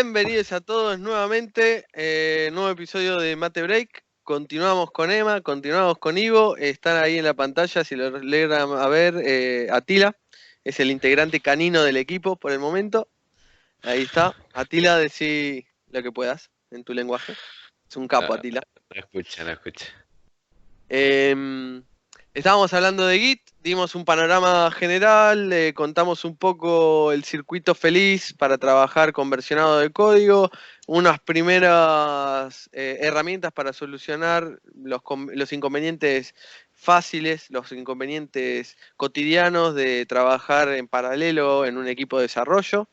Bienvenidos a todos nuevamente, nuevo episodio de Mate Break. Continuamos con Emma, continuamos con Ivo. Están ahí en la pantalla, si lo logran a ver, Atila es el integrante canino del equipo por el momento. Ahí está. Atila, decí lo que puedas en tu lenguaje. Es un capo, No, Atila. no escucha, no escucha. Estábamos hablando de Git, dimos un panorama general, contamos un poco el circuito feliz para trabajar con versionado de código, unas primeras herramientas para solucionar los inconvenientes fáciles, los inconvenientes cotidianos de trabajar en paralelo en un equipo de desarrollo.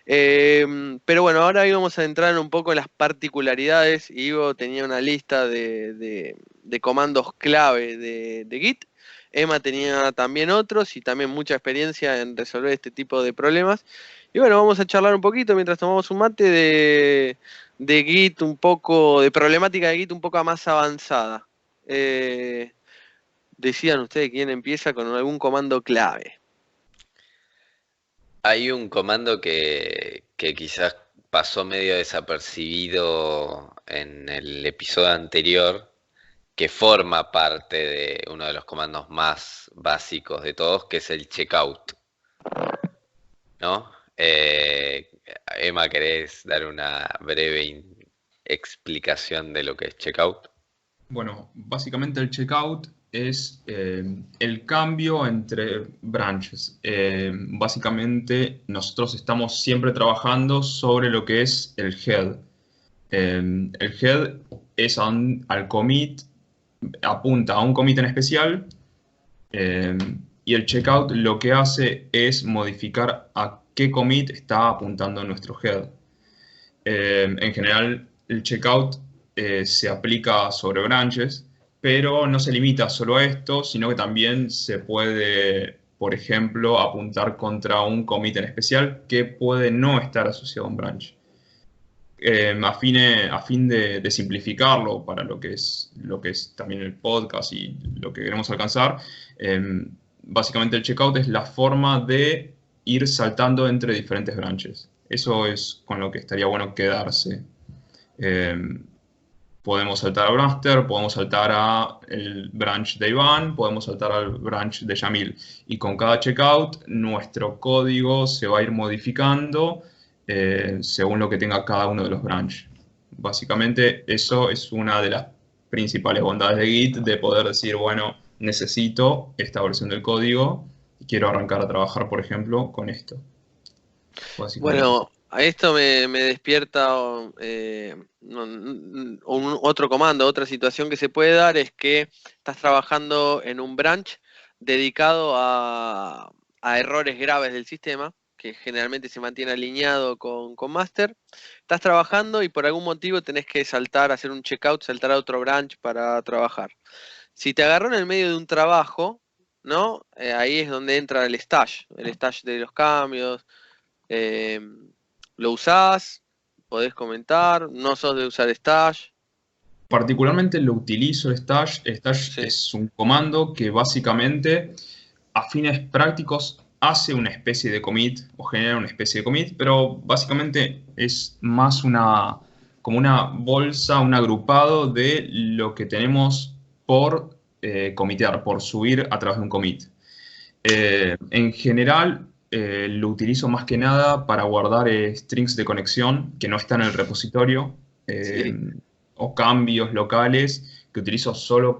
Pero bueno, ahora íbamos a entrar un poco en las particularidades. Ivo tenía una lista de comandos clave de Git. Emma tenía también otros y también mucha experiencia en resolver este tipo de problemas. Y bueno, vamos a charlar un poquito mientras tomamos un mate de Git un poco, de problemática de Git un poco más avanzada. Decidan ustedes quién empieza con algún comando clave. Hay un comando que quizás pasó medio desapercibido en el episodio anterior, que forma parte de uno de los comandos más básicos de todos, que es el checkout, ¿no? Emma, ¿querés dar una breve explicación de lo que es checkout? Bueno, básicamente el checkout es el cambio entre branches. Básicamente nosotros estamos siempre trabajando sobre lo que es el head. El head es al commit, apunta a un commit en especial, y el checkout lo que hace es modificar a qué commit está apuntando nuestro head. En general, el checkout se aplica sobre branches, pero no se limita solo a esto, sino que también se puede, por ejemplo, apuntar contra un commit en especial que puede no estar asociado a un branch. A fin de simplificarlo para lo que es también el podcast y lo que queremos alcanzar, básicamente el checkout es la forma de ir saltando entre diferentes branches. Eso es con lo que estaría bueno quedarse. Podemos saltar a Braster, podemos saltar a el branch de Iván, podemos saltar al branch de Yamil. Y con cada checkout, nuestro código se va a ir modificando según lo que tenga cada uno de los branches. Básicamente, eso es una de las principales bondades de Git, de poder decir, bueno, necesito esta versión del código y quiero arrancar a trabajar, por ejemplo, con esto. Básicamente. Bueno, a esto me despierta otro comando, otra situación que se puede dar es que estás trabajando en un branch dedicado a errores graves del sistema, que generalmente se mantiene alineado con master. Estás trabajando y por algún motivo tenés que saltar, hacer un checkout, saltar a otro branch para trabajar. Si te agarró en el medio de un trabajo, ¿no? Ahí es donde entra el stash de los cambios. Eh, ¿Lo usás? ¿Podés comentar? ¿No sos de usar stash? Particularmente lo utilizo stash. Stash Sí. es un comando que básicamente a fines prácticos hace una especie de commit o genera una especie de commit, pero básicamente es más como una bolsa, un agrupado de lo que tenemos por commitear, por subir a través de un commit. En general, lo utilizo más que nada para guardar strings de conexión que no están en el repositorio, Sí. o cambios locales que utilizo solo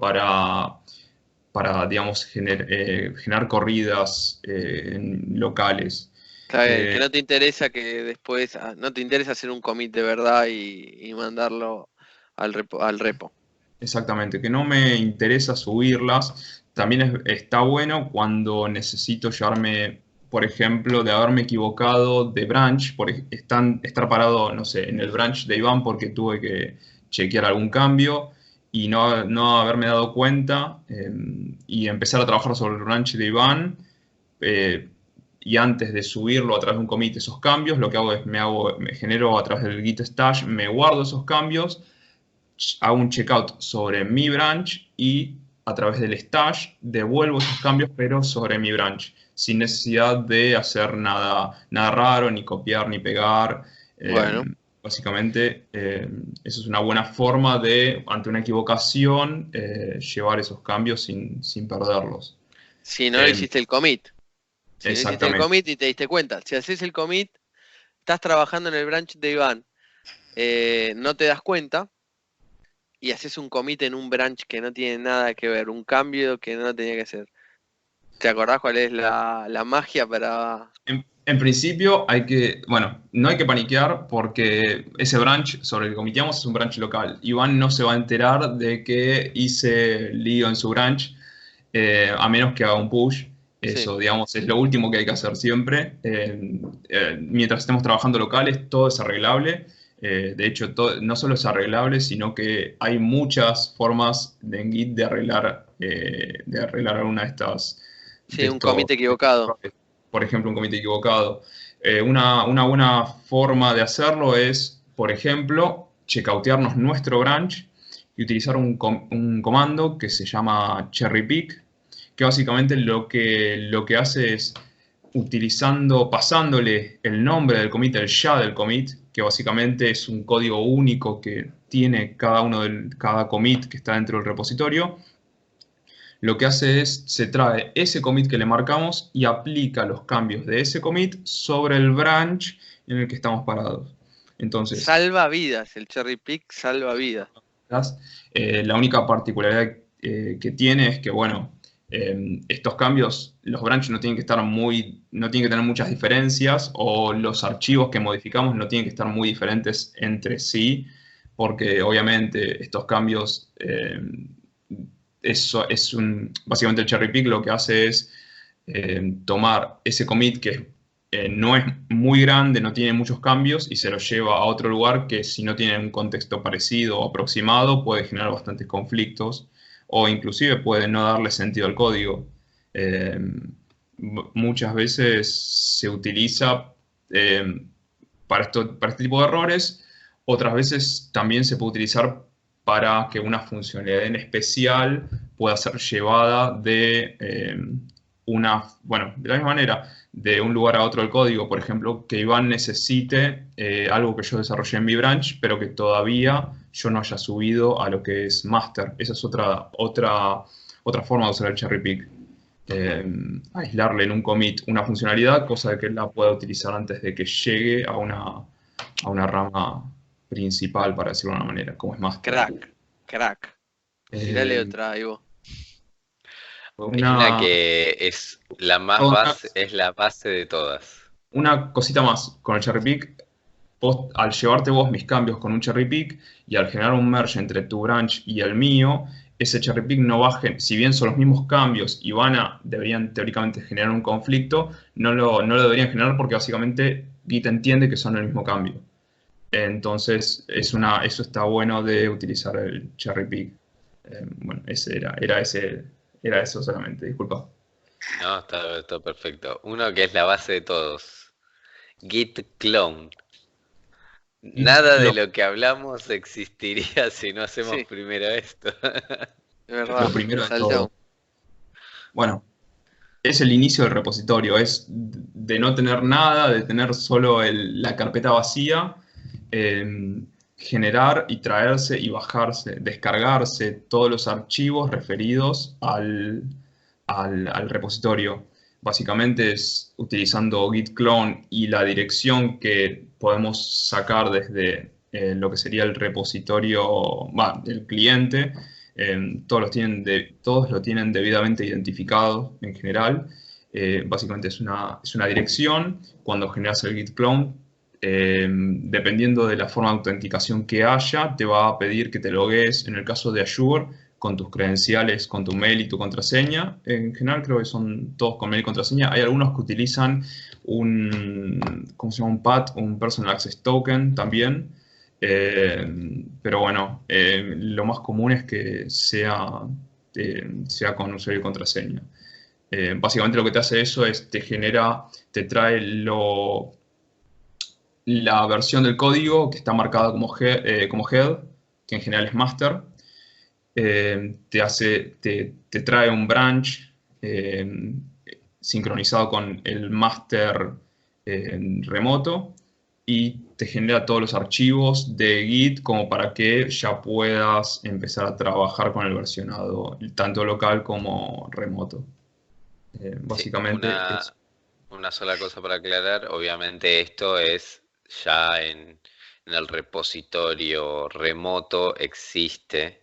digamos, generar corridas locales. Está bien, que Eh, no te interesa que después, no te interesa hacer un commit de verdad y mandarlo al repo. Exactamente, que no me interesa subirlas. También está bueno cuando necesito llevarme, por ejemplo, de haberme equivocado de branch, estar parado, no sé, en el branch de Iván porque tuve que chequear algún cambio y no haberme dado cuenta, y empezar a trabajar sobre el branch de Iván. eh, y antes de subirlo a través de un commit esos cambios, lo que hago es me genero a través del git stash, me guardo esos cambios, hago un checkout sobre mi branch y a través del stash devuelvo esos cambios, pero sobre mi branch, sin necesidad de hacer nada raro, ni copiar, ni pegar. Bueno. Básicamente, eso es una buena forma de, ante una equivocación, llevar esos cambios sin perderlos. Si no Eh, hiciste el commit. Si no hiciste el exactamente. commit y te diste cuenta. Si haces el commit, estás trabajando en el branch de Iván, no te das cuenta y haces un commit en un branch que no tiene nada que ver, un cambio que no tenía que ser. ¿Te acordás cuál es la magia para...? En principio bueno, no hay que paniquear porque ese branch sobre el que comiteamos es un branch local. Iván no se va a enterar de que hice lío en su branch, a menos que haga un push. Sí, Eso, digamos, es lo último que hay que hacer siempre. Mientras estemos trabajando locales, todo es arreglable. De hecho, no solo es arreglable, sino que hay muchas formas en Git de arreglar alguna de sí, un estos commit equivocado. errores. Por ejemplo, un comité equivocado. Una buena forma de hacerlo es, por ejemplo, checkouttearnos nuestro branch y utilizar un comando que se llama cherry pick, que básicamente lo que hace es pasándole el nombre del commit, el ya del commit, que básicamente es un código único que tiene cada commit que está dentro del repositorio. Lo que hace es, se trae ese commit que le marcamos y aplica los cambios de ese commit sobre el branch en el que estamos parados. Entonces, Salva vidas, el cherry pick salva vidas. la única particularidad que tiene es que, bueno, estos cambios, los branches no tienen que estar no tienen que tener muchas diferencias, o los archivos que modificamos no tienen que estar muy diferentes entre sí, porque obviamente estos cambios, básicamente el cherry pick lo que hace es tomar ese commit que no es muy grande, no tiene muchos cambios, y se lo lleva a otro lugar que, si no tiene un contexto parecido o aproximado, puede generar bastantes conflictos o inclusive puede no darle sentido al código. Eh, Muchas veces se utiliza para este tipo de errores, otras veces también se puede utilizar para que una funcionalidad en especial pueda ser llevada bueno, de la misma manera, de un lugar a otro del código. Por ejemplo, que Iván necesite algo que yo desarrollé en mi branch, pero que todavía yo no haya subido a lo que es master. Esa es otra forma de usar el cherry pick. Aislarle en un commit una funcionalidad, cosa de que él la pueda utilizar antes de que llegue a una rama principal, para decirlo de una manera, como es master. Crack. Tirale Eh, otra, Ivo. Hay una una, que es la más una, base, es la base de todas. una cosita más con el cherry pick. Al llevarte vos mis cambios con un cherry pick y al generar un merge entre tu branch y el mío, ese cherry pick no va si bien son los mismos cambios y deberían teóricamente generar un conflicto, no lo deberían generar porque básicamente Git entiende que son el mismo cambio. Entonces, eso está bueno de utilizar el cherry pick. Bueno, era eso solamente, disculpa. No, está perfecto. Uno que es la base de todos. Git clone. Git Nada de clone, lo que hablamos existiría si no hacemos Sí, primero esto. es verdad. lo primero de Saltamos. todo. Bueno, es el inicio del repositorio, es de no tener nada, de tener solo la carpeta vacía, generar y traerse y bajarse, descargarse todos los archivos referidos al repositorio. Básicamente es utilizando git clone y la dirección que podemos sacar desde lo que sería el repositorio, el cliente. Todos lo tienen debidamente identificado en general. Básicamente es una dirección. Cuando generas el git clone, dependiendo de la forma de autenticación que haya, te va a pedir que te logues, en el caso de Azure, con tus credenciales, con tu mail y tu contraseña. En general creo que son todos con mail y contraseña. Hay algunos que utilizan ¿cómo se llama? Un PAT, un Personal Access Token también. Pero bueno, lo más común es que sea con usuario y contraseña. Básicamente lo que te hace eso es te trae la versión del código que está marcada como head, que en general es master. Te trae un branch sincronizado con el master remoto y te genera todos los archivos de Git como para que ya puedas empezar a trabajar con el versionado, tanto local como remoto. Sí, Básicamente es una sola cosa para aclarar, obviamente esto es ya en el repositorio remoto existe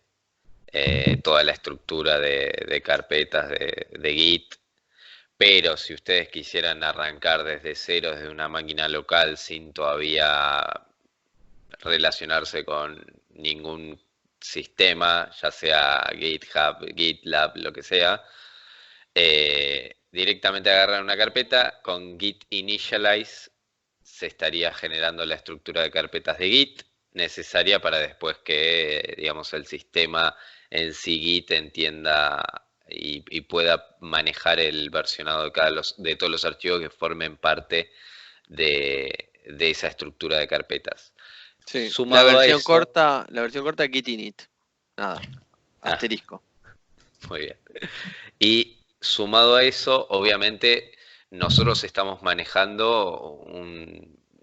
toda la estructura de carpetas de Git, pero si ustedes quisieran arrancar desde cero, desde una máquina local, sin todavía relacionarse con ningún sistema, ya sea GitHub, GitLab, lo que sea, directamente agarran una carpeta, con git initialize se estaría generando la estructura de carpetas de Git necesaria para después que, digamos, el sistema en sí Git entienda y pueda manejar el versionado de todos los archivos que formen parte de esa estructura de carpetas. Sí, Sumado a eso, la versión corta git init. Nada, asterisco. Muy bien. Y sumado a eso, obviamente, nosotros estamos manejando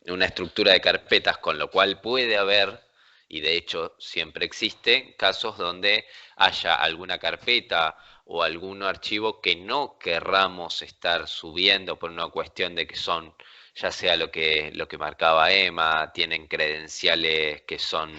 una estructura de carpetas, con lo cual puede haber, y de hecho siempre existe, casos donde haya alguna carpeta o algún archivo que no querramos estar subiendo por una cuestión de que son, ya sea lo que marcaba Emma, tienen credenciales que son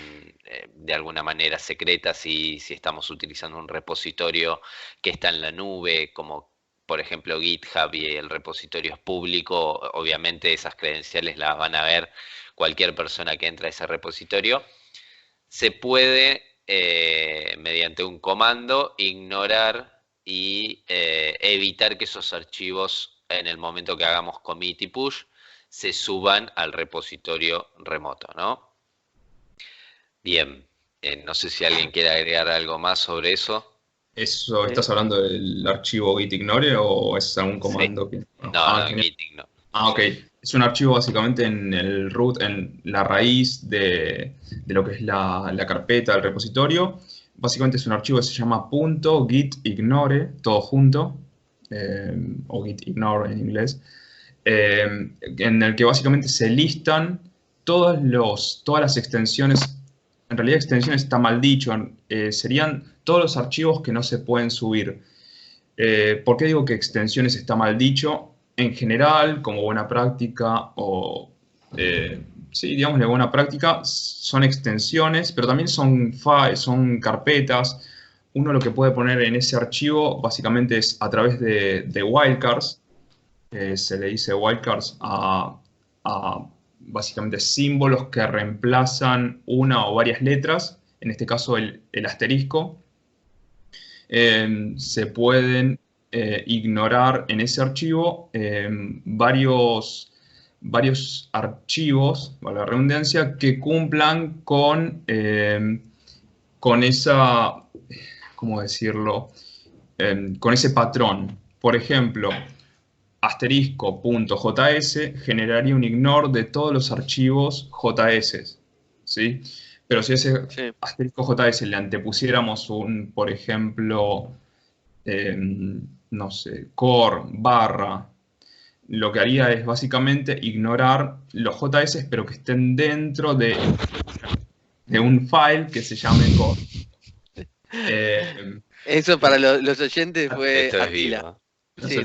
de alguna manera secretas, y si estamos utilizando un repositorio que está en la nube, como por ejemplo GitHub, y el repositorio es público, obviamente esas credenciales las van a ver cualquier persona que entra a ese repositorio. Se puede, mediante un comando, ignorar y evitar que esos archivos, en el momento que hagamos commit y push, se suban al repositorio remoto, ¿no? Bien, no sé si alguien quiere agregar algo más sobre eso. ¿Eso estás hablando del archivo gitignore o es algún Sí. comando que... No, git no. Ok. Es un archivo básicamente en el root, en la raíz de lo que es la carpeta, el repositorio. Básicamente es un archivo que se llama .gitignore, todo junto, o gitignore en inglés, en el que básicamente se listan todas las extensiones. En realidad extensiones está mal dicho, serían todos los archivos que no se pueden subir. ¿Por qué digo que extensiones está mal dicho? En general, como buena práctica, o sí, digamos de buena práctica, son extensiones, pero también son carpetas. Uno lo que puede poner en ese archivo básicamente es a través de wildcards. Se le dice wildcards a básicamente símbolos que reemplazan una o varias letras, en este caso el asterisco. Se pueden ignorar en ese archivo varios archivos, valga la redundancia, que cumplan con esa, ¿cómo decirlo? Con ese patrón. Por ejemplo, asterisco.js generaría un ignore de todos los archivos JS, ¿sí? Pero si ese asterisco JS le antepusiéramos por ejemplo, no sé, core, barra, lo que haría es básicamente ignorar los JS, pero que estén dentro de un file que se llame core. Eso para los oyentes fue Esto es Attila. vivo. Sí,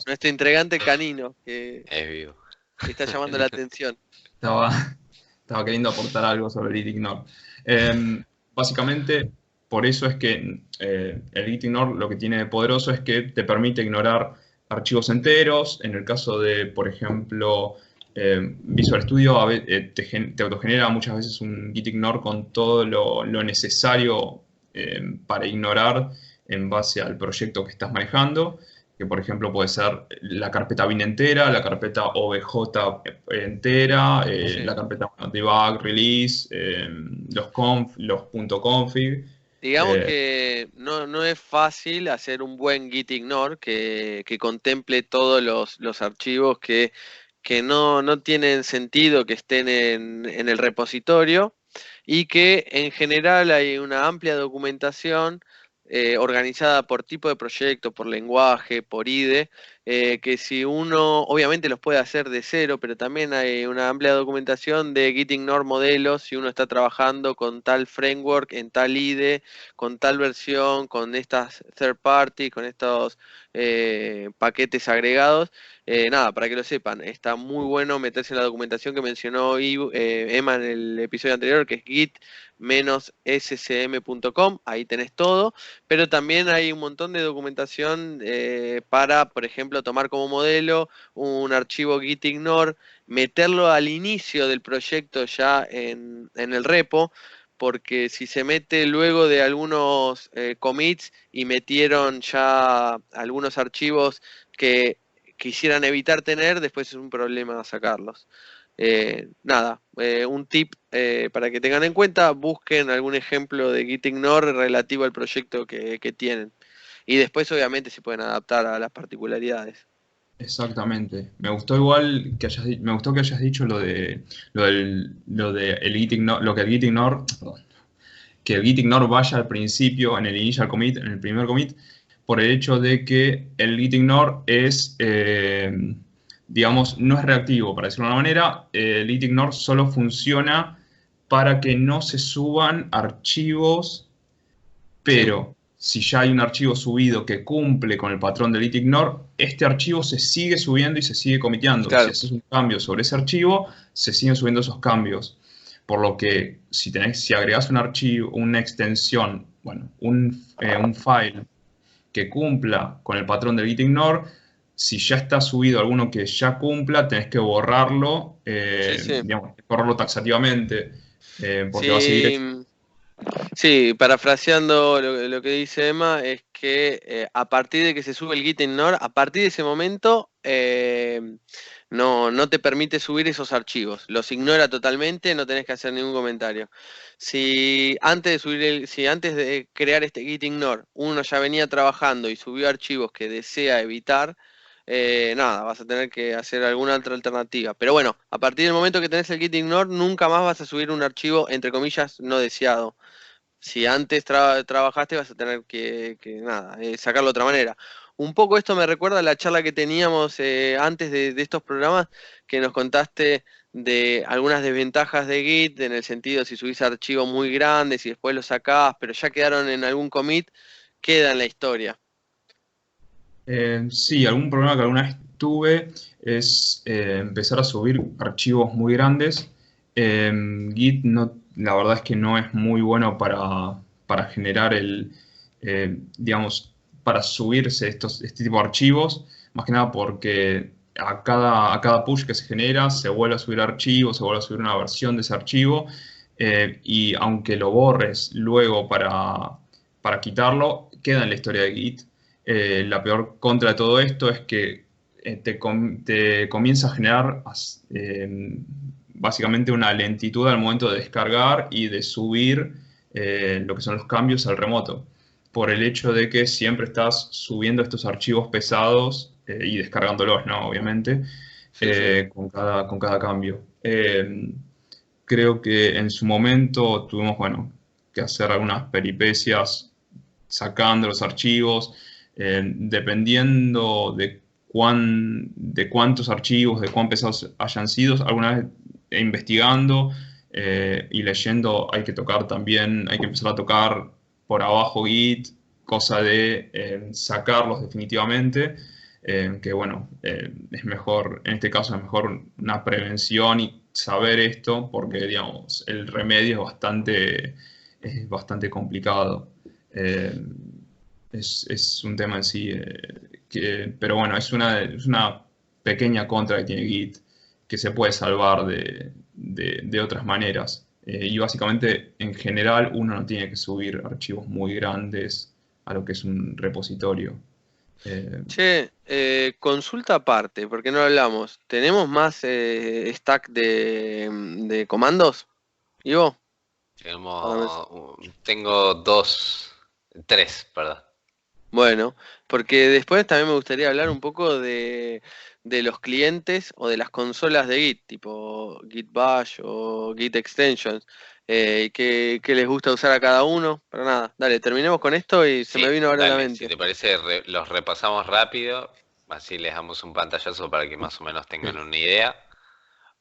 nuestro intrigante canino que es vivo. está llamando la atención. Estaba queriendo aportar algo sobre el gitignore. Básicamente, por eso es que el gitignore lo que tiene de poderoso es que te permite ignorar archivos enteros. En el caso de, por ejemplo, Visual Studio, te autogenera muchas veces un gitignore con todo lo necesario para ignorar en base al proyecto que estás manejando, que por ejemplo puede ser la carpeta bin entera, la carpeta obj entera, la carpeta debug, release, los .config. Digamos que no es fácil hacer un buen git ignore que contemple todos los archivos que no tienen sentido que estén en el repositorio, y que en general hay una amplia documentación organizada por tipo de proyecto, por lenguaje, por IDE, que si uno, obviamente los puede hacer de cero, pero también hay una amplia documentación de git ignore modelos, si uno está trabajando con tal framework, en tal IDE, con tal versión, con estas third party, con estos paquetes agregados. Nada, para que lo sepan, está muy bueno meterse en la documentación que mencionó Emma en el episodio anterior, que es git-scm.com, ahí tenés todo, pero también hay un montón de documentación para, por ejemplo, tomar como modelo un archivo gitignore, meterlo al inicio del proyecto ya en el repo, porque si se mete luego de algunos commits y metieron ya algunos archivos que quisieran evitar tener, después es un problema sacarlos. Nada, un tip para que tengan en cuenta, busquen algún ejemplo de gitignore relativo al proyecto que tienen. Y después obviamente se pueden adaptar a las particularidades. Exactamente. Me gustó igual que me gustó que hayas dicho lo de el git ignore, lo que el git ignore, perdón, que el git ignore vaya al principio, en el initial commit, en el primer commit, por el hecho de que el git ignore es, digamos, no es reactivo, para decirlo de una manera. El git ignore solo funciona para que no se suban archivos, pero si ya hay un archivo subido que cumple con el patrón del git ignore, este archivo se sigue subiendo y se sigue comiteando. Claro. Si haces un cambio sobre ese archivo, se siguen subiendo esos cambios. Por lo que si agregas un archivo, una extensión, bueno, un file que cumpla con el patrón del git ignore, si ya está subido alguno que ya cumpla, tenés que borrarlo, digamos, borrarlo taxativamente, porque va a seguir. Sí, parafraseando lo que dice Emma, es que a partir de que se sube el git ignore, a partir de ese momento no te permite subir esos archivos. Los ignora totalmente, no tenés que hacer ningún comentario. Si antes de crear este git ignore uno ya venía trabajando y subió archivos que desea evitar, nada, vas a tener que hacer alguna otra alternativa. Pero bueno, a partir del momento que tenés el git ignore, nunca más vas a subir un archivo, entre comillas, no deseado. Si antes trabajaste, vas a tener que nada, sacarlo de otra manera. Un poco esto me recuerda a la charla que teníamos antes de estos programas, que nos contaste de algunas desventajas de Git, en el sentido si subís archivos muy grandes y después los sacás, pero ya quedaron en algún commit, queda en la historia. Sí, algún problema que alguna vez tuve es empezar a subir archivos muy grandes. Git no, la verdad es que no es muy bueno para generar digamos, para subirse este tipo de archivos, más que nada porque a cada push que se genera se vuelve a subir archivos, se vuelve a subir una versión de ese archivo, y aunque lo borres luego para quitarlo, queda en la historia de Git. La peor contra de todo esto es que te comienza a generar básicamente una lentitud al momento de descargar y de subir lo que son los cambios al remoto, por el hecho de que siempre estás subiendo estos archivos pesados y descargándolos, ¿no? Obviamente, con cada cambio. Creo que en su momento tuvimos, bueno, que hacer algunas peripecias sacando los archivos, dependiendo de cuántos archivos, de cuán pesados hayan sido, alguna vez investigando y leyendo, hay que empezar a tocar por abajo Git, cosa de sacarlos definitivamente, que bueno, es mejor, en este caso es mejor una prevención y saber esto, porque digamos, el remedio es bastante complicado. Es un tema en sí, pero bueno, es una pequeña contra que tiene Git, que se puede salvar de otras maneras. Y básicamente, en general, uno no tiene que subir archivos muy grandes a lo que es un repositorio. Che, consulta aparte, porque no hablamos. ¿Tenemos más stack de comandos, Ivo? Tengo tres, perdón. Bueno, porque después también me gustaría hablar un poco de los clientes o de las consolas de Git, tipo Git Bash o Git Extensions, que les gusta usar a cada uno. Pero nada, dale, terminemos con esto y se me vino ahora a la Dale, mente. si te parece, los repasamos rápido así les damos un pantallazo para que más o menos tengan una idea.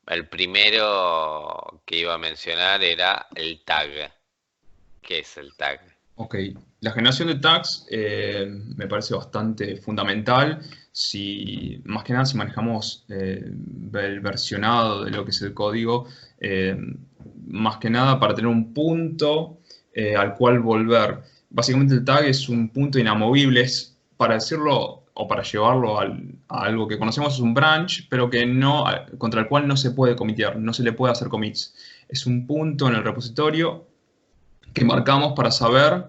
El primero que iba a mencionar era el tag. ¿Qué es el tag? Ok, la generación de tags me parece bastante fundamental. Más que nada, si manejamos el versionado de lo que es el código, más que nada para tener un punto al cual volver. Básicamente el tag es un punto inamovible, es, para decirlo o para llevarlo a algo que conocemos, es un branch, pero que no, contra el cual no se puede comitear, no se le puede hacer commits. Es un punto en el repositorio que marcamos para saber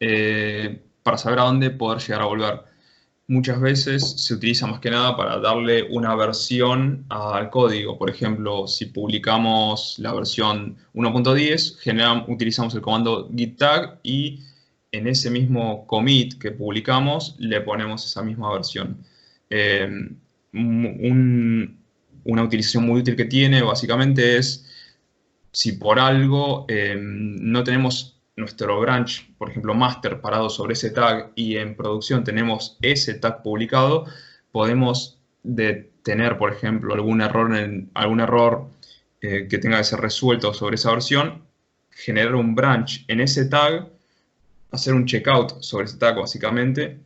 a dónde poder llegar a volver. Muchas veces se utiliza más que nada para darle una versión al código. Por ejemplo, si publicamos la versión 1.10, utilizamos el comando git tag y en ese mismo commit que publicamos le ponemos esa misma versión. Una utilización muy útil que tiene básicamente es si por algo no tenemos nuestro branch, por ejemplo, master parado sobre ese tag y en producción tenemos ese tag publicado, podemos tener, por ejemplo, algún error que tenga que ser resuelto sobre esa versión, generar un branch en ese tag, hacer un checkout sobre ese tag básicamente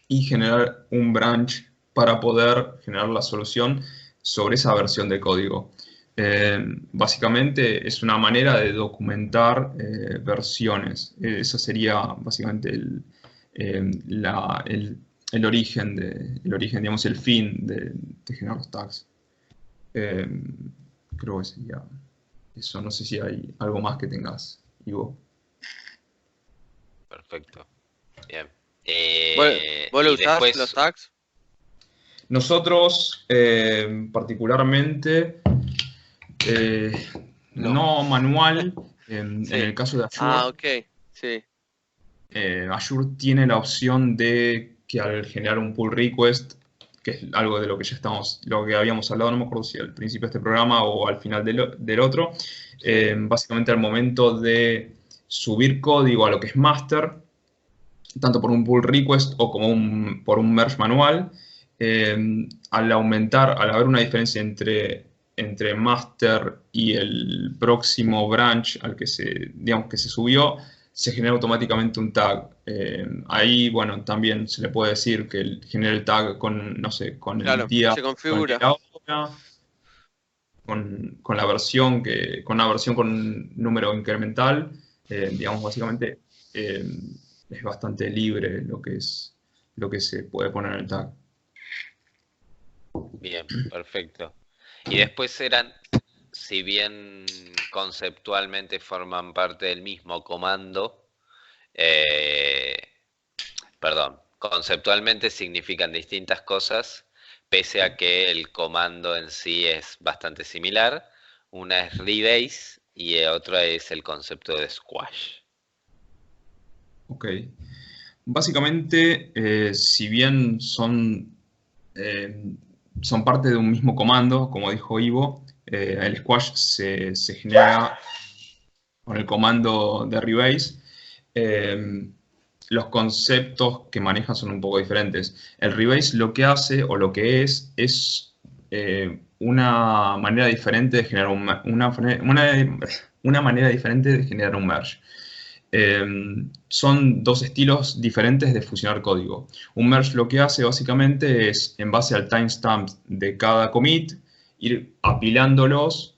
y generar un branch para poder generar la solución sobre esa versión del código. Básicamente es una manera de documentar versiones. Eso sería básicamente el origen, digamos, el fin de generar los tags. Creo que sería eso. No sé si hay algo más que tengas, Ivo. Perfecto. Bien. ¿Vos lo y usás después, los tags? Nosotros, particularmente, no manual, en el caso de Azure. Ah, ok, sí. Azure tiene la opción de que al generar un pull request, que es algo de lo que lo que habíamos hablado, no me acuerdo si al principio de este programa o al final del otro, básicamente al momento de subir código a lo que es master, tanto por un pull request o como por un merge manual, al haber una diferencia entre master y el próximo branch al que digamos que se subió, se genera automáticamente un tag. Ahí, bueno, también se le puede decir que genere el tag con, no sé, con el día, se configura. con la hora, con la versión con una versión con un número incremental. Digamos, básicamente es bastante libre lo que se puede poner en el tag. bien, perfecto. Y después si bien conceptualmente forman parte del mismo comando, conceptualmente significan distintas cosas, pese a que el comando en sí es bastante similar. Una es rebase y otra es el concepto de squash. Ok. Básicamente, si bien son parte de un mismo comando, como dijo Ivo, el squash se genera con el comando de rebase. Los conceptos que maneja son un poco diferentes. El rebase lo que hace, o lo que es una manera diferente de generar una manera diferente de generar un merge. Son dos estilos diferentes de fusionar código. Un merge lo que hace básicamente es, en base al timestamp de cada commit, ir apilándolos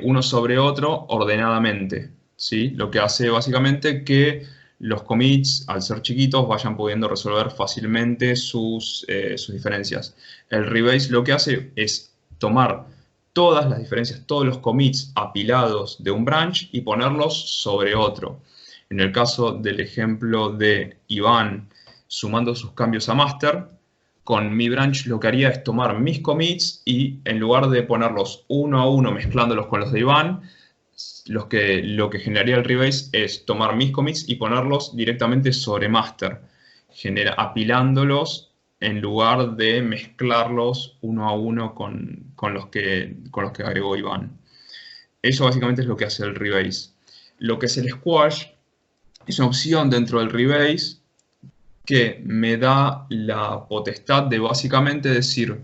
uno sobre otro ordenadamente, ¿sí? Lo que hace básicamente que los commits, al ser chiquitos, vayan pudiendo resolver fácilmente sus diferencias. El rebase lo que hace es tomar todas las diferencias, todos los commits apilados de un branch y ponerlos sobre otro. En el caso del ejemplo de Iván sumando sus cambios a master, con mi branch lo que haría es tomar mis commits y en lugar de ponerlos uno a uno mezclándolos con los de Iván, lo que generaría el rebase es tomar mis commits y ponerlos directamente sobre master, apilándolos en lugar de mezclarlos uno a uno con los que agregó Iván. Eso básicamente es lo que hace el rebase. Lo que es el squash es una opción dentro del rebase que me da la potestad de básicamente decir,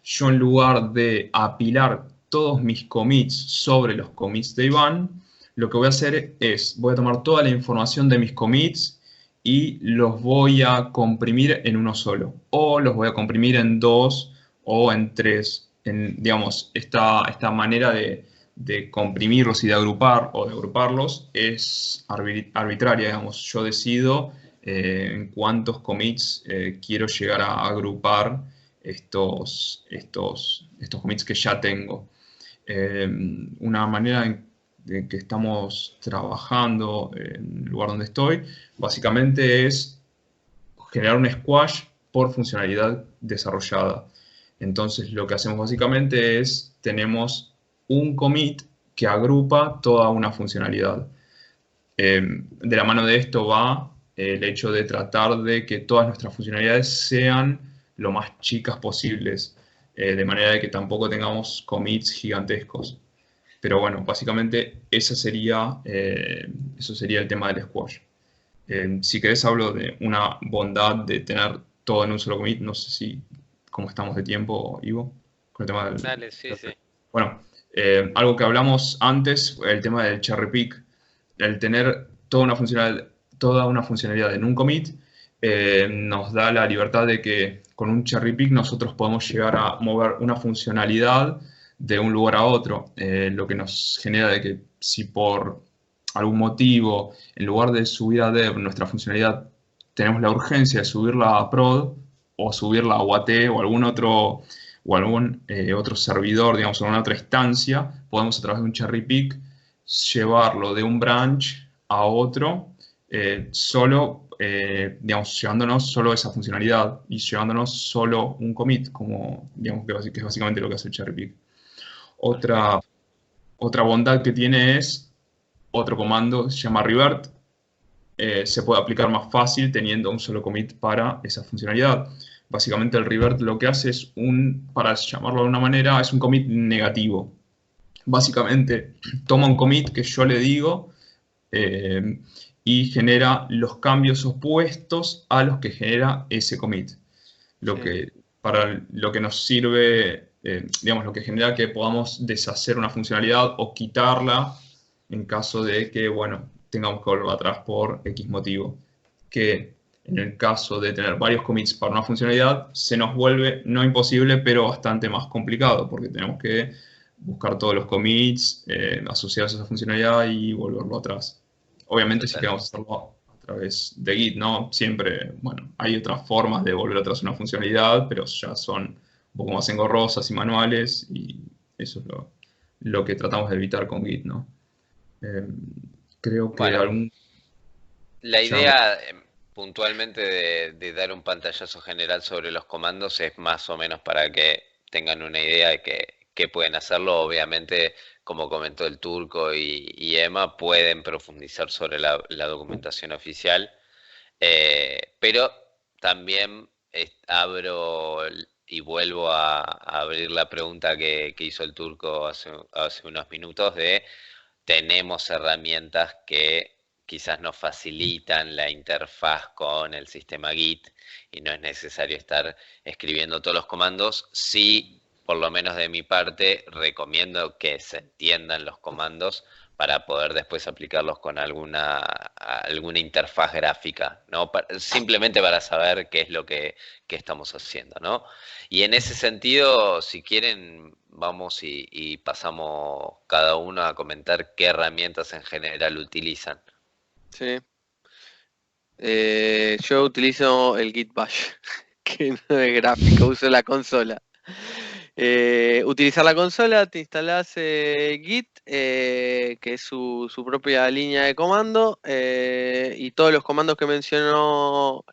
yo en lugar de apilar todos mis commits sobre los commits de Iván, lo que voy a hacer es, voy a tomar toda la información de mis commits y los voy a comprimir en uno solo, o los voy a comprimir en dos o en tres. Digamos, esta manera de comprimirlos y de agrupar o de agruparlos es arbitraria, digamos. Yo decido en cuántos commits quiero llegar a agrupar estos commits que ya tengo. Una manera en que estamos trabajando en el lugar donde estoy, básicamente es generar un squash por funcionalidad desarrollada. Entonces lo que hacemos básicamente es, tenemos un commit que agrupa toda una funcionalidad. De la mano de esto va el hecho de tratar de que todas nuestras funcionalidades sean lo más chicas posibles, de manera de que tampoco tengamos commits gigantescos. Pero bueno, básicamente eso sería el tema del squash. Si querés hablo de una bondad de tener todo en un solo commit. No sé cómo estamos de tiempo, Ivo, con el tema del... Dale, sí, sí. Bueno, algo que hablamos antes, el tema del cherry pick. El tener toda una funcionalidad en un commit nos da la libertad de que con un cherry pick nosotros podemos llegar a mover una funcionalidad de un lugar a otro, lo que nos genera de que si por algún motivo, en lugar de subir a dev nuestra funcionalidad, tenemos la urgencia de subirla a prod o subirla a UAT o algún otro servidor, digamos, o alguna otra instancia, podemos a través de un cherry pick llevarlo de un branch a otro, digamos, llevándonos solo esa funcionalidad y llevándonos solo un commit, como, digamos, que es básicamente lo que hace el cherry pick. Otra bondad que tiene es otro comando, se llama revert. Se puede aplicar más fácil teniendo un solo commit para esa funcionalidad. Básicamente el revert lo que hace es para llamarlo de una manera, es un commit negativo. Básicamente toma un commit que yo le digo y genera los cambios opuestos a los que genera ese commit. Para lo que nos sirve, digamos, lo que genera que podamos deshacer una funcionalidad o quitarla en caso de que, bueno, tengamos que volver atrás por X motivo. Que en el caso de tener varios commits para una funcionalidad, se nos vuelve no imposible, pero bastante más complicado, porque tenemos que buscar todos los commits asociados a esa funcionalidad y volverlo atrás. Obviamente si queremos hacerlo a través de Git, ¿no? Siempre, bueno, hay otras formas de volver atrás una funcionalidad, pero ya son un poco más engorrosas y manuales, y eso es lo que tratamos de evitar con Git, ¿no? Creo que bueno, la idea puntualmente de dar un pantallazo general sobre los comandos es más o menos para que tengan una idea de que pueden hacerlo. Obviamente, como comentó el Turco y Emma, pueden profundizar sobre la documentación oficial, pero también abro y vuelvo a abrir la pregunta que hizo el Turco hace unos minutos de tenemos herramientas que quizás nos facilitan la interfaz con el sistema Git y no es necesario estar escribiendo todos los comandos. Sí, por lo menos de mi parte, recomiendo que se entiendan los comandos para poder después aplicarlos con alguna interfaz gráfica, ¿no? Simplemente para saber qué es lo que estamos haciendo, ¿no? Y en ese sentido, si quieren, vamos y pasamos cada uno a comentar qué herramientas en general utilizan. Sí. Yo utilizo el Git Bash, que no es gráfico, uso la consola. Utilizar la consola, te instalás Git, que es su propia línea de comando, y todos los comandos que mencionó,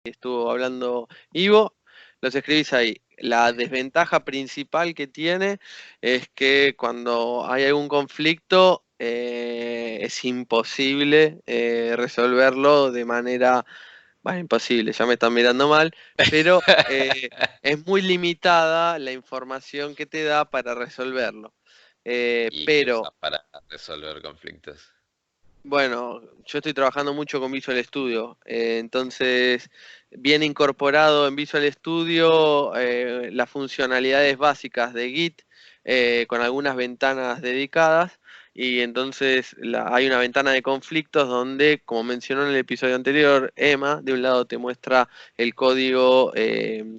estuvo hablando Ivo, los escribís ahí. La desventaja principal que tiene es que cuando hay algún conflicto es imposible resolverlo de manera... Bueno, imposible, ya me están mirando mal, pero es muy limitada la información que te da para resolverlo. ¿Y qué Pero usas para resolver conflictos? Bueno, yo estoy trabajando mucho con Visual Studio, entonces viene incorporado en Visual Studio las funcionalidades básicas de Git con algunas ventanas dedicadas y entonces hay una ventana de conflictos donde, como mencionó en el episodio anterior, Emma, de un lado te muestra el código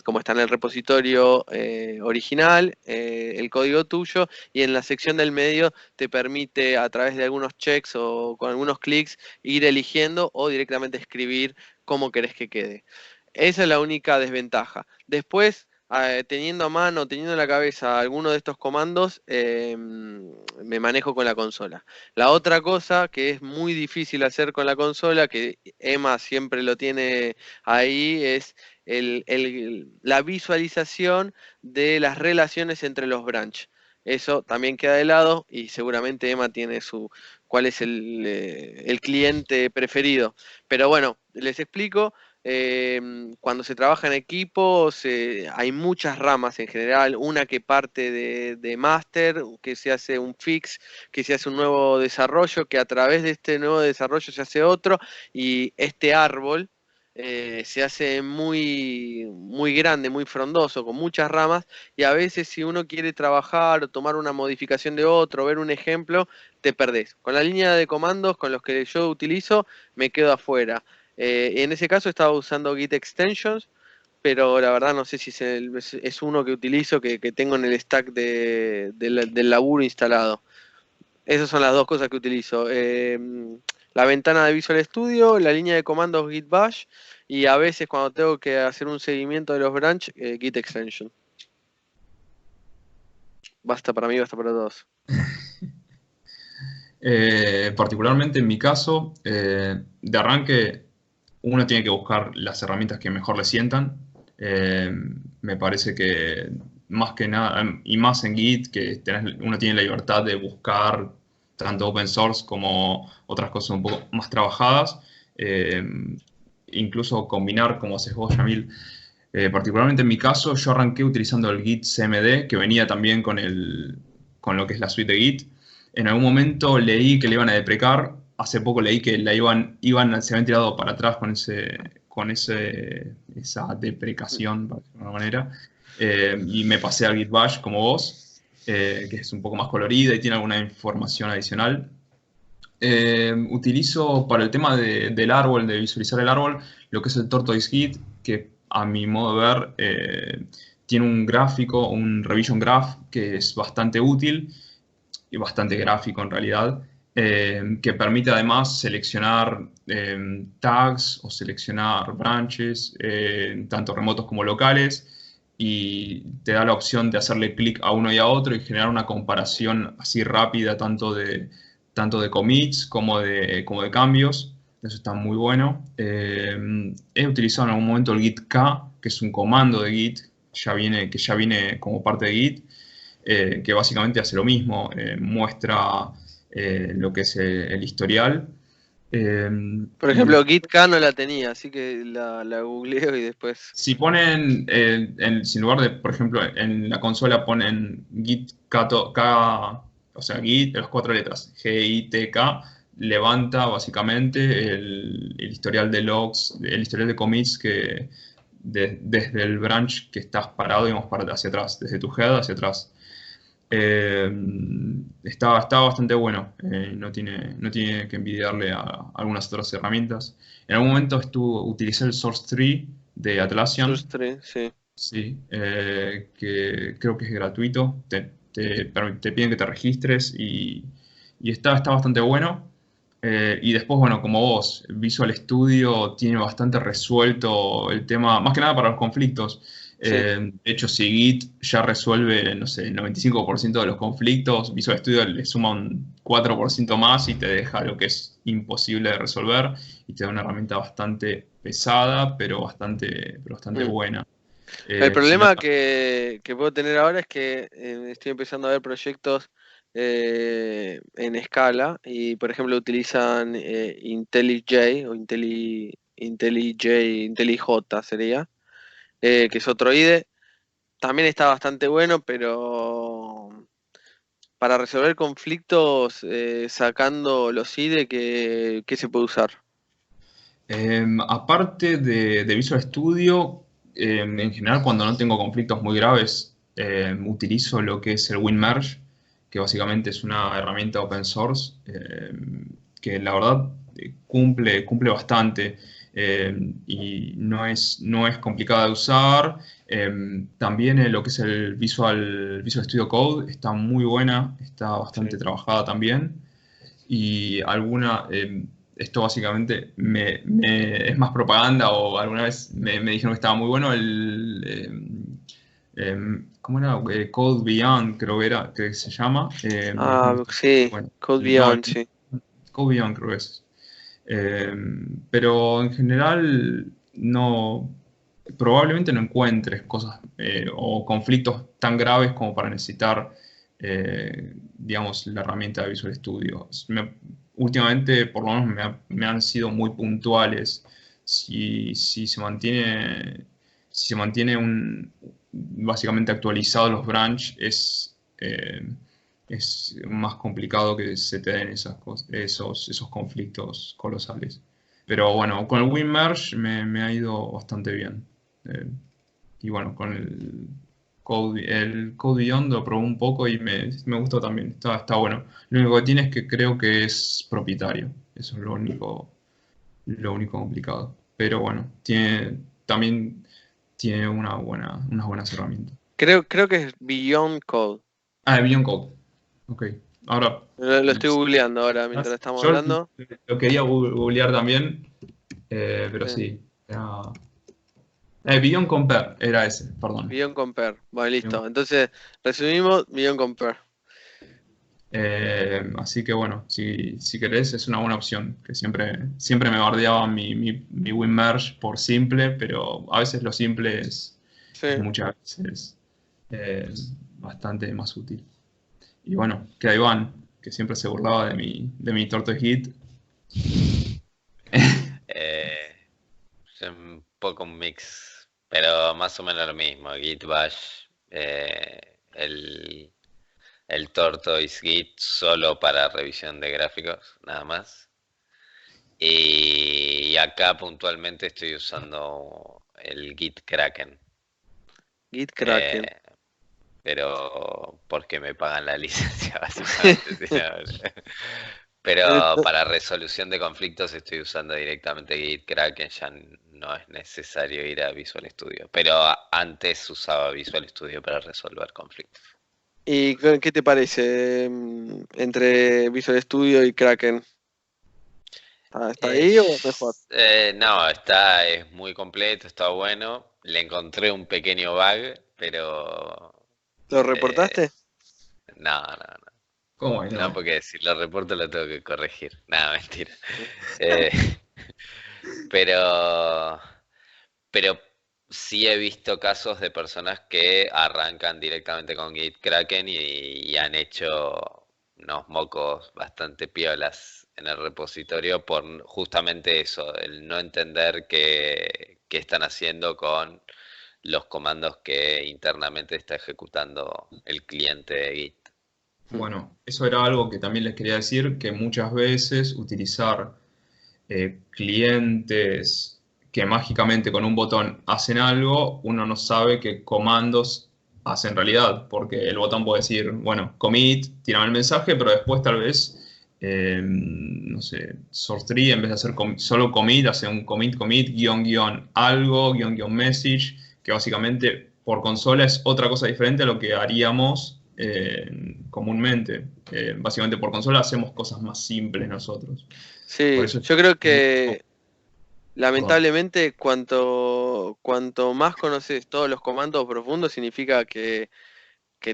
como está en el repositorio original, el código tuyo y en la sección del medio te permite a través de algunos checks o con algunos clics ir eligiendo o directamente escribir cómo querés que quede. Esa es la única desventaja. Después, teniendo a mano, teniendo en la cabeza alguno de estos comandos, me manejo con la consola. La otra cosa que es muy difícil hacer con la consola, que Emma siempre lo tiene ahí, es la visualización de las relaciones entre los branch. Eso también queda de lado y seguramente Emma tiene cuál es el cliente preferido. Pero bueno, les explico. Cuando se trabaja en equipo hay muchas ramas en general, una que parte de master, que se hace un fix, que se hace un nuevo desarrollo, que a través de este nuevo desarrollo se hace otro, y este árbol se hace muy, muy grande, muy frondoso, con muchas ramas, y a veces si uno quiere trabajar o tomar una modificación de otro, ver un ejemplo, te perdés. Con la línea de comandos con los que yo utilizo, me quedo afuera. En ese caso estaba usando Git Extensions, pero la verdad no sé si es uno que utilizo, que tengo en el stack del laburo instalado. Esas son las dos cosas que utilizo. La ventana de Visual Studio, la línea de comandos Git Bash y a veces cuando tengo que hacer un seguimiento de los branch, Git Extension. Basta para mí, basta para todos. Particularmente en mi caso, de arranque, uno tiene que buscar las herramientas que mejor le sientan. Me parece que más que nada, y más en Git, que uno tiene la libertad de buscar tanto open source como otras cosas un poco más trabajadas. Eh, Incluso combinar, como haces vos, Yamil. Particularmente en mi caso, yo arranqué utilizando el Git CMD, que venía también con lo que es la suite de Git. En algún momento leí que le iban a deprecar. Hace poco leí que se habían tirado para atrás esa deprecación, de alguna manera. Y me pasé al Git Bash como vos, que es un poco más colorida y tiene alguna información adicional. Utilizo para el tema del árbol, de visualizar el árbol, lo que es el Tortoise Git, que a mi modo de ver tiene un gráfico, un revision graph, que es bastante útil y bastante gráfico en realidad, que permite además seleccionar tags o seleccionar branches, tanto remotos como locales, y te da la opción de hacerle clic a uno y a otro y generar una comparación así rápida tanto de commits como de cambios. Eso está muy bueno. He utilizado en algún momento el git k, que es un comando de Git, que ya viene como parte de Git, que básicamente hace lo mismo, muestra lo que es el historial. Por Y ejemplo, GitK no la tenía, así que la googleo y después. si ponen, sin lugar de, por ejemplo, en la consola ponen git k, o sea, git, las cuatro letras, G-I-T-K, levanta básicamente el historial de logs, el historial de commits desde el branch que estás parado, digamos, hacia atrás, desde tu head hacia atrás. Eh, está bastante bueno, no tiene que envidiarle a algunas otras herramientas. En algún momento utilicé el Source Tree de Atlassian, Sustre, sí. sí, que creo que es gratuito, te piden que te registres y está bastante bueno. Y después, bueno, como vos, Visual Studio tiene bastante resuelto el tema, más que nada para los conflictos. Sí. De hecho, si Git ya resuelve, no sé, el 95% de los conflictos, Visual Studio le suma un 4% más y te deja lo que es imposible de resolver y te da una herramienta bastante pesada, pero bastante Mm. buena. El Si no, problema que puedo tener ahora es que estoy empezando a ver proyectos en escala y, por ejemplo, utilizan IntelliJ o IntelliJ sería, que es otro IDE. También está bastante bueno, pero para resolver conflictos sacando los IDE, ¿qué se puede usar? Aparte de Visual Studio, en general cuando no tengo conflictos muy graves, utilizo lo que es el WinMerge, que básicamente es una herramienta open source, que la verdad cumple bastante, y no es complicada de usar. También lo que es el Visual Studio Code está muy buena, está bastante Sí. trabajada también. Y esto básicamente es más propaganda, o alguna vez me dijeron que estaba muy bueno ¿cómo era? Code Beyond, creo que se llama. Me dijeron que está muy Sí, bueno. Code No, Beyond, sí. Code Beyond creo que es. Eh, pero en general no, probablemente no encuentres cosas o conflictos tan graves como para necesitar, digamos, la herramienta de Visual Studio. Últimamente, por lo menos, me han sido muy puntuales. Si se mantiene, si se mantiene básicamente actualizados los branch, es más complicado que se te den esos conflictos colosales. Pero bueno, con el WinMerge me ha ido bastante bien. Eh, y bueno, con el Code Beyond lo probé un poco y me gustó también. Está bueno. Lo único que tiene es que creo que es propietario. Eso es lo único complicado. Pero bueno, también tiene unas buenas herramientas. Creo que es Beyond Code. Beyond Code. Ok. Ahora, Lo estoy googleando ahora mientras estamos yo hablando. lo quería googlear también, pero Sí. sí. Beyond Compare era ese, perdón. Beyond Compare. Bueno, Beyond- listo. Entonces, resumimos, Beyond Compare. Así que bueno, si querés es una buena opción, que siempre me bardeaba mi WinMerge por simple, pero a veces lo simple Sí. es muchas veces eh, bastante más útil. Y bueno, queda Iván, que siempre se burlaba de mi Tortoise Git. Eh, es un poco un mix, pero más o menos lo mismo. Git Bash, el Tortoise Git solo para revisión de gráficos, nada más. Y acá puntualmente estoy usando el Git Kraken, Git eh, Kraken. pero porque me pagan la licencia básicamente. Si no, pero Ento- para resolución de conflictos estoy usando directamente Git Kraken, ya no es necesario ir a Visual Studio. Pero antes usaba Visual Studio para resolver conflictos. ¿Y qué te parece entre Visual Studio y Kraken? ¿Está ahí o mejor? No, es muy completo, está bueno. Le encontré un pequeño bug, pero ¿Lo eh, reportaste? no. ¿Cómo No, no? porque si lo reporto lo tengo que corregir. Nada, mentira. Eh, pero, pero sí he visto casos de personas que arrancan directamente con Git Kraken y han hecho unos mocos bastante piolas en el repositorio por justamente eso, el no entender qué están haciendo con los comandos que internamente está ejecutando el cliente de Git. Mm. Bueno, eso era algo que también les quería decir, que muchas veces utilizar clientes que mágicamente con un botón hacen algo, uno no sabe qué comandos hace en realidad, porque el botón puede decir, bueno, commit, tírame el mensaje, pero después tal vez, no sé, sort3 en vez de hacer solo commit, hace un commit, guión, algo, guión, message, que básicamente por consola es otra cosa diferente a lo que haríamos comúnmente. Básicamente por consola hacemos cosas más simples nosotros. Por Sí, eso yo creo es que perdón. lamentablemente cuanto más conoces todos los comandos profundos significa que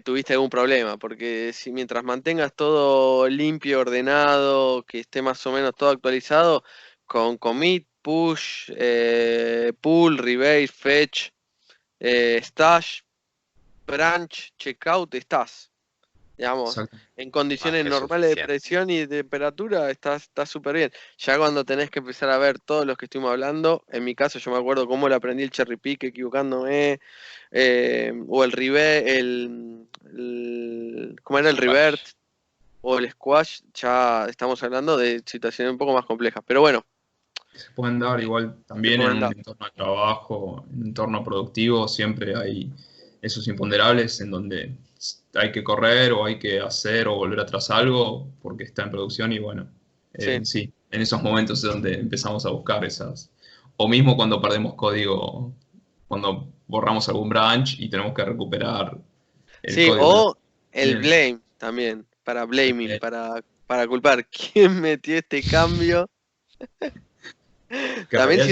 tuviste algún problema, porque si mientras mantengas todo limpio, ordenado, que esté más o menos todo actualizado, con commit, push, pull, rebase, fetch, stash, branch, checkout, estás. Digamos, Exacto. en Más condiciones que normales de suficiente. presión y de temperatura está súper bien. Ya cuando tenés que empezar a ver todos los que estuvimos hablando, en mi caso yo me acuerdo cómo le aprendí el cherry pick equivocándome, o el river, ¿cómo era el revert? Squash. O el squash, ya estamos hablando de situaciones un poco más complejas. Pero bueno, Se pueden dar igual se también en pueden un dar. entorno de trabajo, en un entorno productivo, siempre hay esos imponderables en donde hay que correr o hay que hacer o volver atrás algo porque está en producción y bueno, Sí, sí, en esos momentos es donde empezamos a buscar esas, o mismo cuando perdemos código, cuando borramos algún branch y tenemos que recuperar el sí, código. o el Bien, blame también, para blaming, para culpar. ¿Quién metió este cambio? que en También realidad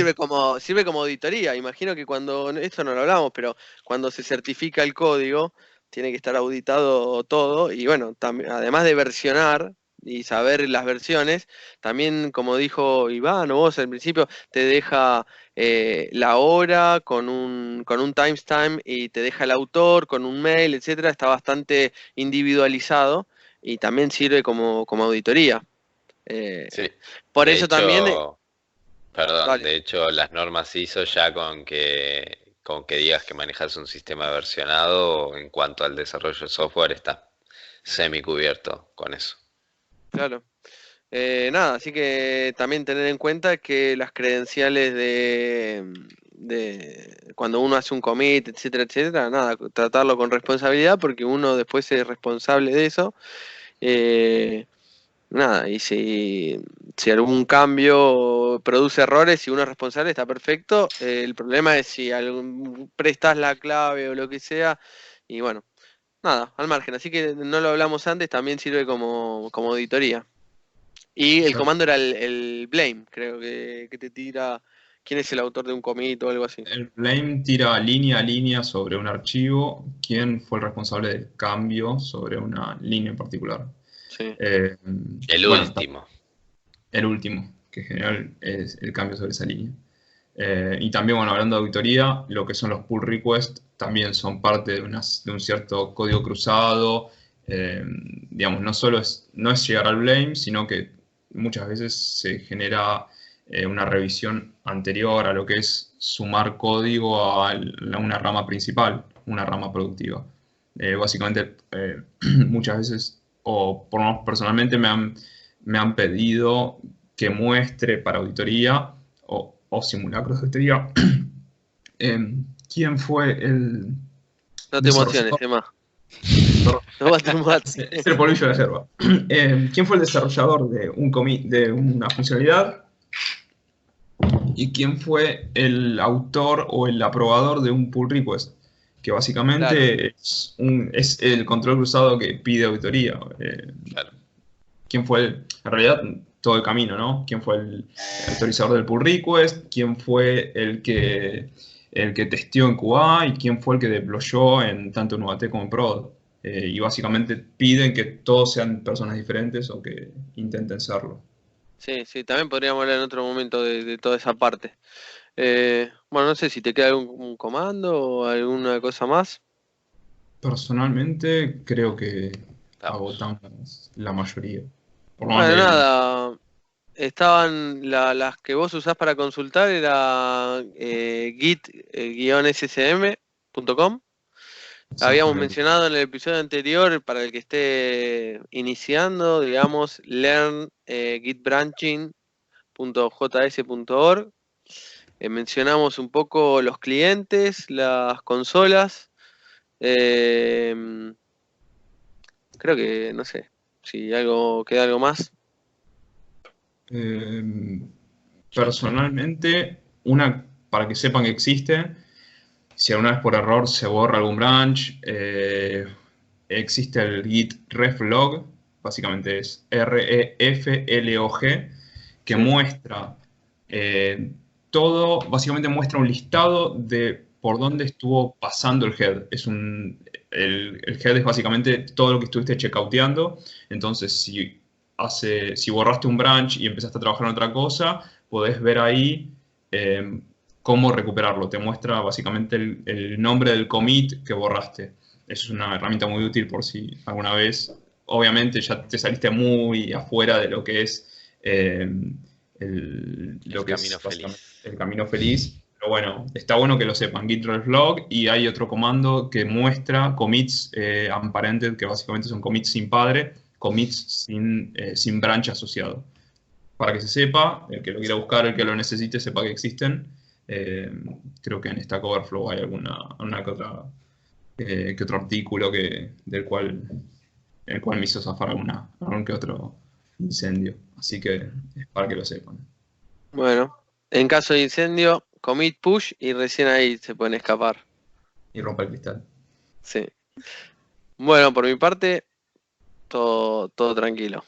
sirve como auditoría. Imagino que cuando, esto no lo hablamos, pero cuando se certifica el código, tiene que estar auditado todo. Y bueno, además de versionar y saber las versiones, también, como dijo Iván o vos al principio, te deja la hora con un timestamp y te deja el autor con un mail, etcétera. Está bastante individualizado y también sirve como auditoría. Eh, Sí. por De eso también, hecho, perdón, dale. de hecho las normas ISO ya con que digas que manejas un sistema versionado en cuanto al desarrollo de software está semi cubierto con eso. Claro. Nada, así que también tener en cuenta que las credenciales de cuando uno hace un commit, etcétera, etcétera, nada, tratarlo con responsabilidad porque uno después es responsable de eso. Eh, Nada, y si algún cambio produce errores, si uno es responsable, está perfecto. El problema es si prestas la clave o lo que sea, y bueno, nada, al margen. Así que no lo hablamos antes, también sirve como auditoría. Y el comando era el blame, creo que te tira quién es el autor de un commit o algo así. el blame tira línea a línea sobre un archivo, quién fue el responsable del cambio sobre una línea en particular. Sí, Eh, El bueno, está último. el último, que en general es el cambio sobre esa línea. Y también, bueno, hablando de auditoría, lo que son los pull requests también son parte de un cierto código cruzado. Digamos, no es llegar al blame, sino que muchas veces se genera una revisión anterior a lo que es sumar código a una rama principal, una rama productiva. Básicamente, muchas veces, o por lo menos personalmente, me han pedido que muestre para auditoría o simulacros de auditoría quién fue el no te emociones, desarrollador. Emma. Perdón, Tomate un mate. es el polvillo de la yerba. ¿Quién fue el desarrollador de de una funcionalidad? ¿Y quién fue el autor o el aprobador de un pull request? Que Claro, básicamente es el control cruzado que pide auditoría. Claro. ¿Quién fue en realidad, todo el camino, ¿no? ¿Quién fue el autorizador del pull request? ¿Quién fue el que testeó en QA? ¿Y quién fue el que deployó en tanto en UAT como en prod? Y básicamente piden que todos sean personas diferentes o que intenten serlo. sí, sí, también podríamos hablar en otro momento de toda esa parte. Bueno, no sé si te queda algún un comando o alguna cosa más. Personalmente creo que Estamos. agotamos la mayoría. Por lo más Bueno, del... nada, estaban las que vos usás para consultar, era git-ssm.com. Habíamos Exactamente. mencionado en el episodio anterior, para el que esté iniciando, digamos, learn gitbranching.js.org. Mencionamos un poco los clientes, las consolas. Creo que, no sé, si queda algo más. Personalmente, para que sepan que existe, si alguna vez por error se borra algún branch, existe el git reflog, básicamente es REFLOG, que Sí, muestra todo, básicamente muestra un listado de por dónde estuvo pasando el head. El head es básicamente todo lo que estuviste checkouteando, entonces si borraste un branch y empezaste a trabajar en otra cosa, podés ver ahí cómo recuperarlo. Te muestra básicamente el nombre del commit que borraste. es una herramienta muy útil por si alguna vez, obviamente ya te saliste muy afuera de lo que es El camino feliz. el camino feliz. Pero bueno, está bueno que lo sepan, git ref log, y hay otro comando que muestra commits unparented, que básicamente son commits sin padre, commits sin branch asociado. Para que se sepa, el que lo quiera buscar, el que lo necesite, sepa que existen. Creo que en Stack Overflow hay alguna que otro artículo el cual me hizo zafar algún que otro incendio. Así que es para que lo sepan. Bueno, en caso de incendio, commit push y recién ahí se pueden escapar. Y rompa el cristal. Sí. Bueno, por mi parte, todo tranquilo.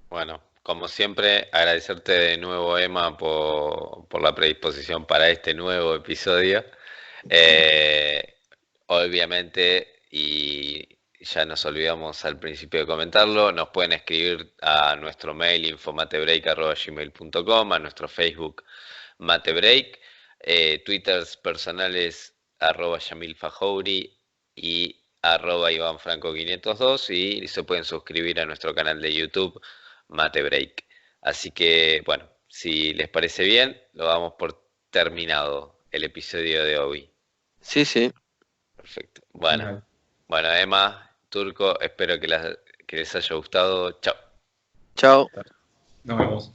Bueno, como siempre, agradecerte de nuevo, Emma, por la predisposición para este nuevo episodio. Obviamente, y ya nos olvidamos al principio de comentarlo, nos pueden escribir a nuestro mail infomatebreak@gmail.com, a nuestro Facebook Matebreak, Twitters personales @YamilFajouri y @IvanFranco502, y se pueden suscribir a nuestro canal de YouTube Matebreak. Así que, bueno, si les parece bien, lo damos por terminado el episodio de hoy. Sí, sí. Perfecto. Bueno, Emma, Turco, espero que les haya gustado. Chao. Chao. Nos vemos.